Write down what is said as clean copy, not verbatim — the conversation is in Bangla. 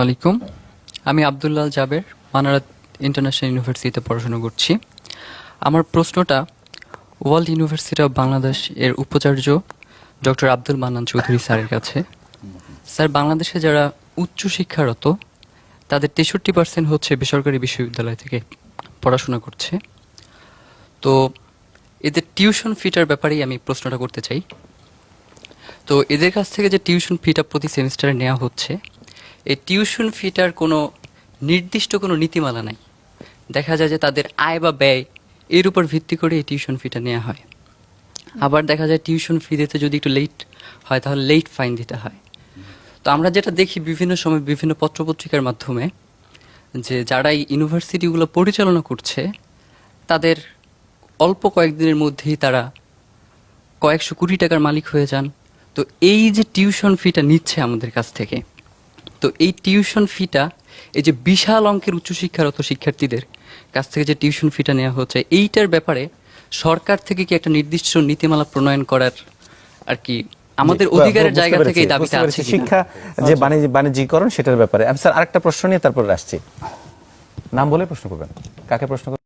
আলাইকুম। আমি আব্দুল্লাহ জাবের মানারা ইন্টারন্যাশনাল ইউনিভার্সিটিতে পড়াশোনা করছি। আমার প্রশ্নটা ওয়ার্ল্ড ইউনিভার্সিটি অফ বাংলাদেশ এর উপাচার্য ডক্টর আব্দুল মান্নান চৌধুরী স্যারের কাছে। স্যার, বাংলাদেশে যারা উচ্চশিক্ষারত তাদের 63% হচ্ছে বেসরকারি বিশ্ববিদ্যালয় থেকে পড়াশোনা করছে। তো এদের টিউশন ফিটার ব্যাপারেই আমি প্রশ্নটা করতে চাই। তো এদের কাছ থেকে যে টিউশন ফিটা প্রতি সেমিস্টারে নেওয়া হচ্ছে, এই টিউশন ফিটার কোনো নির্দিষ্ট কোনো নীতিমালা নাই। দেখা যায় যে তাদের আয় বা ব্যয় এর উপর ভিত্তি করে এই টিউশন ফিটা নেওয়া হয়। আবার দেখা যায় টিউশন ফি দিতে যদি একটু লেট হয় তাহলে লেট ফাইন দিতে হয়। তো আমরা যেটা দেখি বিভিন্ন সময় বিভিন্ন পত্রপত্রিকার মাধ্যমে যে যারা এই ইউনিভার্সিটিগুলো পরিচালনা করছে তাদের অল্প কয়েকদিনের মধ্যেই তারা কয়েকশো কোটি টাকার মালিক হয়ে যান। তো এই যে টিউশন ফিটা নিচ্ছে আমাদের কাছ থেকে, তো এই টিউশন ফিটা এই যে বিশাল অঙ্কের উচ্চশিক্ষারত শিক্ষার্থীদের কাছ থেকে যে টিউশন ফিটা নেওয়া হচ্ছে, এইটার ব্যাপারে সরকার থেকে কি একটা নির্দিষ্ট নীতিমালা প্রণয়ন করার আর কি আমাদের অধিকারের জায়গা থেকে এই দাবিটা আছে কিনা? শিক্ষা যে বাণিজ্যিকরণ সেটার ব্যাপারে। আমি স্যার আরেকটা প্রশ্ন নিয়ে তারপর আসছি। নাম বলে প্রশ্ন করবেন, কাকে প্রশ্ন করবেন?